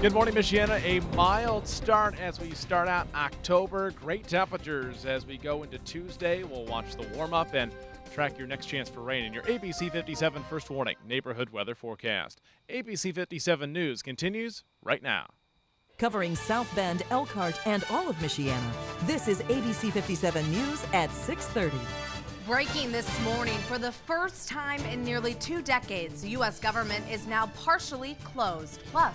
Good morning, Michiana. A mild start as we start out October. Great temperatures as we go into Tuesday. We'll watch the warm-up and track your next chance for rain in your ABC 57 first warning neighborhood weather forecast. ABC 57 News continues right now. Covering South Bend, Elkhart, and all of Michiana. This is ABC 57 News at 6:30. Breaking this morning, for the first time in nearly 2 decades, the U.S. government is now partially closed. Plus,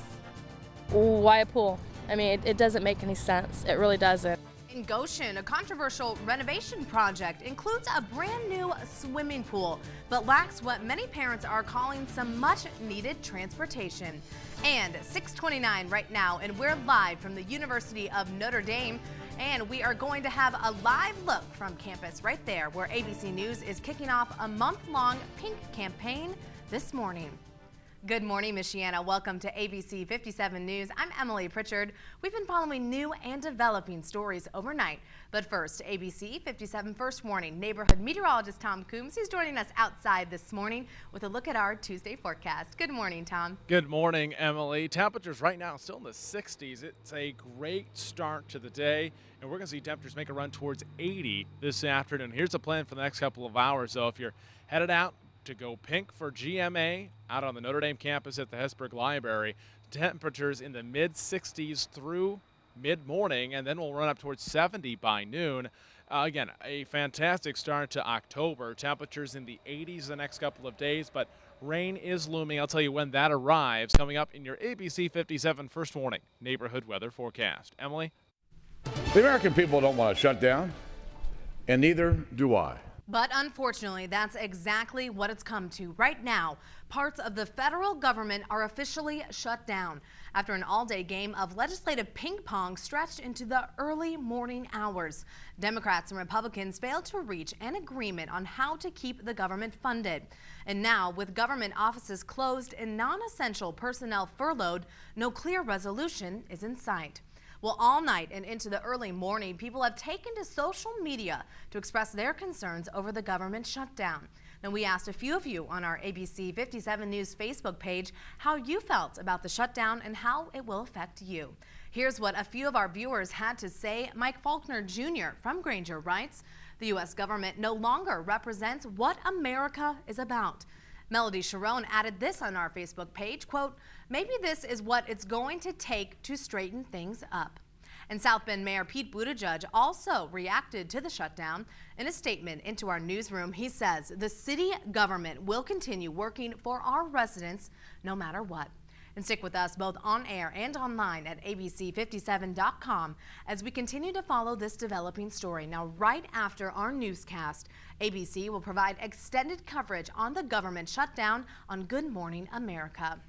why a pool? I mean, it doesn't make any sense. It really doesn't. in Goshen, a controversial renovation project includes a brand new swimming pool, but lacks what many parents are calling some much-needed transportation. And 6:29 right now, and we're live from the University of Notre Dame, and we are going to have a live look from campus right there, where ABC News is kicking off a month-long pink campaign this morning. Good morning, Michiana. Welcome to ABC 57 News. I'm Emily Pritchard. We've been following new and developing stories overnight. But first, ABC 57 First Warning neighborhood meteorologist Tom Coombs. He's joining us outside this morning with a look at our Tuesday forecast. Good morning, Tom. Good morning, Emily. Temperatures right now still in the 60s. It's a great start to the day, and we're going to see temperatures make a run towards 80 this afternoon. Here's the plan for the next couple of hours. So if you're headed out to go pink for GMA out on the Notre Dame campus at the Hesburgh Library, temperatures in the mid-60s through mid-morning, and then we'll run up towards 70 by noon. Again, a fantastic start to October. Temperatures in the 80s the next couple of days, but rain is looming. I'll tell you when that arrives, coming up in your ABC 57 First Warning neighborhood weather forecast. Emily? The American people don't want to shut down, and neither do I. But unfortunately, that's exactly what it's come to. Right now, parts of the federal government are officially shut down after an all-day game of legislative ping pong stretched into the early morning hours. Democrats and Republicans failed to reach an agreement on how to keep the government funded. And now, with government offices closed and non-essential personnel furloughed, no clear resolution is in sight. Well, all night and into the early morning, people have taken to social media to express their concerns over the government shutdown. Now, we asked a few of you on our ABC 57 News Facebook page how you felt about the shutdown and how it will affect you. Here's what a few of our viewers had to say. Mike Faulkner Jr. from Granger writes, "The U.S. government no longer represents what America is about." Melody Sharon added this on our Facebook page, quote, "Maybe this is what it's going to take to straighten things up." And South Bend Mayor Pete Buttigieg also reacted to the shutdown. In a statement into our newsroom, he says the city government will continue working for our residents no matter what. And stick with us both on air and online at abc57.com as we continue to follow this developing story. Now, right after our newscast, ABC will provide extended coverage on the government shutdown on Good Morning America.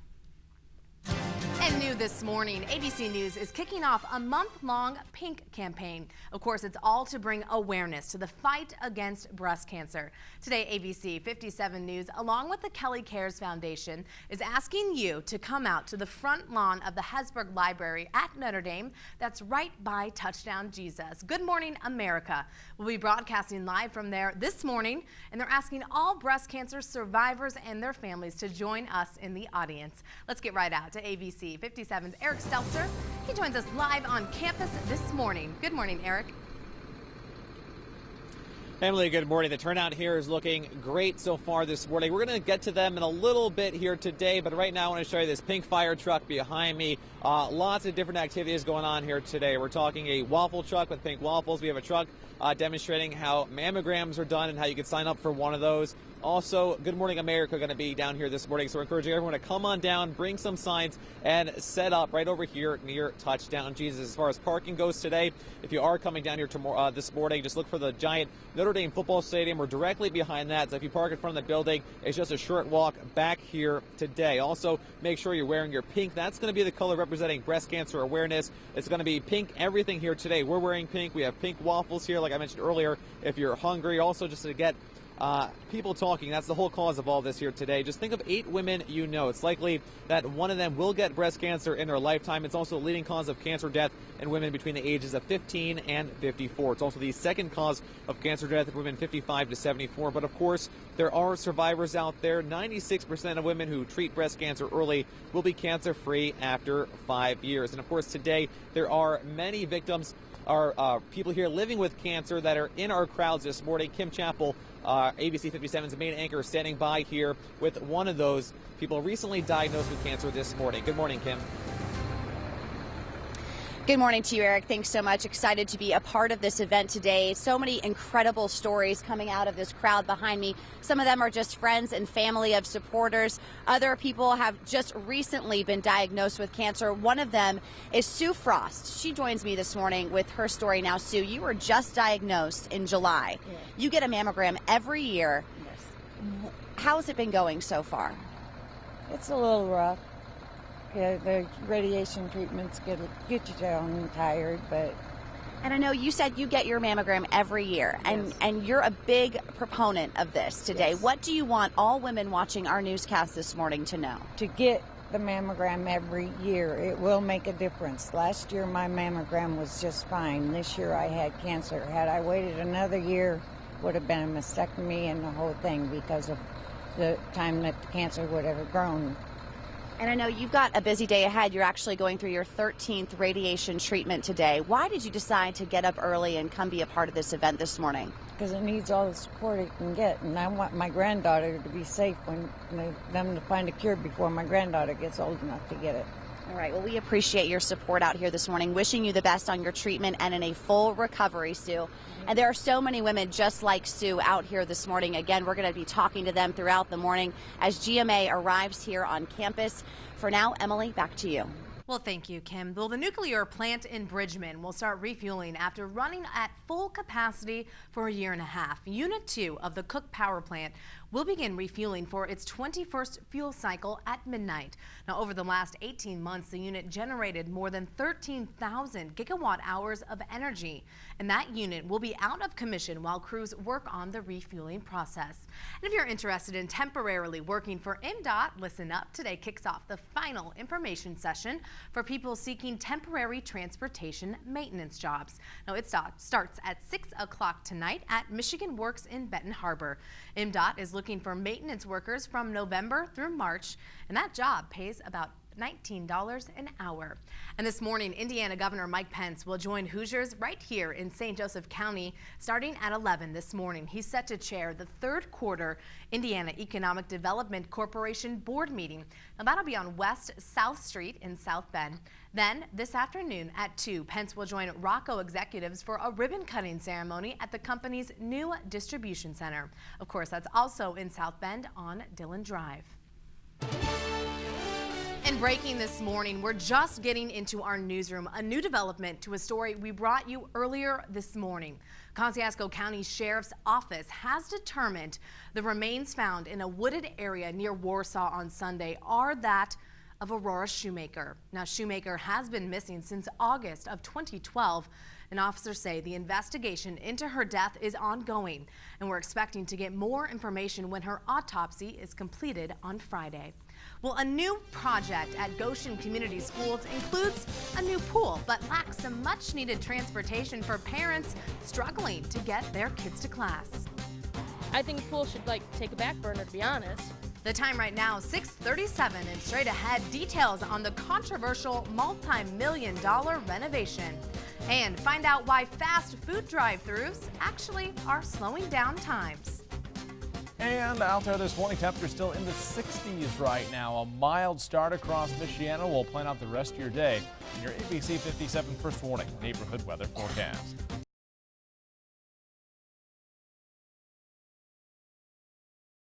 And new this morning, ABC News is kicking off a month-long pink campaign. Of course, it's all to bring awareness to the fight against breast cancer. Today, ABC 57 News, along with the Kelly Cares Foundation, is asking you to come out to the front lawn of the Hesburgh Library at Notre Dame. That's right by Touchdown Jesus. Good Morning America will be broadcasting live from there this morning, and they're asking all breast cancer survivors and their families to join us in the audience. Let's get right out to ABC 57's Eric Stelzer. He joins us live on campus this morning. Good morning, Eric. Emily, good morning. The turnout here is looking great so far this morning. We're going to get to them in a little bit here today, but right now I want to show you this pink fire truck behind me. Lots of different activities going on here today. We're talking a waffle truck with pink waffles. We have a truck demonstrating how mammograms are done and how you can sign up for one of those. Also, Good Morning America going to be down here this morning, so we're encouraging everyone to come on down, bring some signs, and set up right over here near Touchdown Jesus. As far as parking goes today, if you are coming down here tomorrow, this morning, just look for the giant Notre Dame football stadium. We're directly behind that, so if you park in front of the building, it's just a short walk back here today. Also, make sure you're wearing your pink. That's going to be the color representing breast cancer awareness. It's going to be pink everything here today. We're wearing pink. We have pink waffles here, like I mentioned earlier, if you're hungry. Also, just to get People talking, that's the whole cause of all this here today. Just think of 8 women you know. It's likely that one of them will get breast cancer in their lifetime. It's also a leading cause of cancer death in women between the ages of 15 and 54. It's also the second cause of cancer death in women 55 to 74. But of course, there are survivors out there. 96% of women who treat breast cancer early will be cancer-free after 5 years. And of course, today there are many victims, people here living with cancer that are in our crowds this morning. Kim Chappell, ABC 57's main anchor, standing by here with one of those people recently diagnosed with cancer this morning. Good morning, Kim. Good morning to you, Eric. Thanks so much. Excited to be a part of this event today. So many incredible stories coming out of this crowd behind me. Some of them are just friends and family of supporters. Other people have just recently been diagnosed with cancer. One of them is Sue Frost. She joins me this morning with her story. Now, Sue, you were just diagnosed in July. Yeah. You get a mammogram every year. Yes. How's it been going so far? It's a little rough. Yeah, the radiation treatments get you down and tired, but And I know you said you get your mammogram every year, Yes. and you're a big proponent of this today. Yes. What do you want all women watching our newscast this morning to know? to get the mammogram every year, it will make a difference. Last year my mammogram was just fine. This year I had cancer. Had I waited another year, would have been a mastectomy and the whole thing because of the time that the cancer would have grown. And I know you've got a busy day ahead. You're actually going through your 13th radiation treatment today. Why did you decide to get up early and come be a part of this event this morning? Because it needs all the support it can get, and I want my granddaughter to be safe when them to find a cure before my granddaughter gets old enough to get it. All right, well, we appreciate your support out here this morning. Wishing you the best on your treatment and in a full recovery, Sue. And there are so many women just like Sue out here this morning. Again, we're going to be talking to them throughout the morning as GMA arrives here on campus. For now, Emily, back to you. Well, thank you, Kim. Well, the nuclear plant in Bridgman will start refueling after running at full capacity for a year and a half. Unit 2 of the Cook Power Plant will begin refueling for its 21st fuel cycle at midnight. Now, over the last 18 months, the unit generated more than 13,000 gigawatt hours of energy, and that unit will be out of commission while crews work on the refueling process. And if you're interested in temporarily working for MDOT, listen up. Today kicks off the final information session for people seeking temporary transportation maintenance jobs. Now, it starts at 6 o'clock tonight at Michigan Works in Benton Harbor. MDOT is looking for maintenance workers from November through March, and that job pays about $19 an hour. And this morning, Indiana Governor Mike Pence will join Hoosiers right here in St. Joseph County starting at 11 this morning. He's set to chair the third quarter Indiana Economic Development Corporation board meeting. Now, that'll be on West South Street in South Bend. Then this afternoon at 2, Pence will join Rocco executives for a ribbon cutting ceremony at the company's new distribution center. Of course, that's also in South Bend on Dillon Drive. And breaking this morning, we're just getting into our newsroom. A new development to a story we brought you earlier this morning. Kosciuszko County Sheriff's Office has determined the remains found in a wooded area near Warsaw on Sunday are that of Aurora Shoemaker. Now, Shoemaker has been missing since August of 2012. And officers say the investigation into her death is ongoing, and we're expecting to get more information when her autopsy is completed on Friday. Well, a new project at Goshen Community Schools includes a new pool, but lacks some much-needed transportation for parents struggling to get their kids to class. I think the pool should take a back burner, to be honest. The time right now, 6:37, and straight ahead, details on the controversial multi-million-dollar renovation. And find out why fast food drive-thrus actually are slowing down times. And out there this morning, temperatures still in the 60s right now. A mild start across Michiana will plan out the rest of your day. Your ABC 57 First Warning Neighborhood Weather Forecast.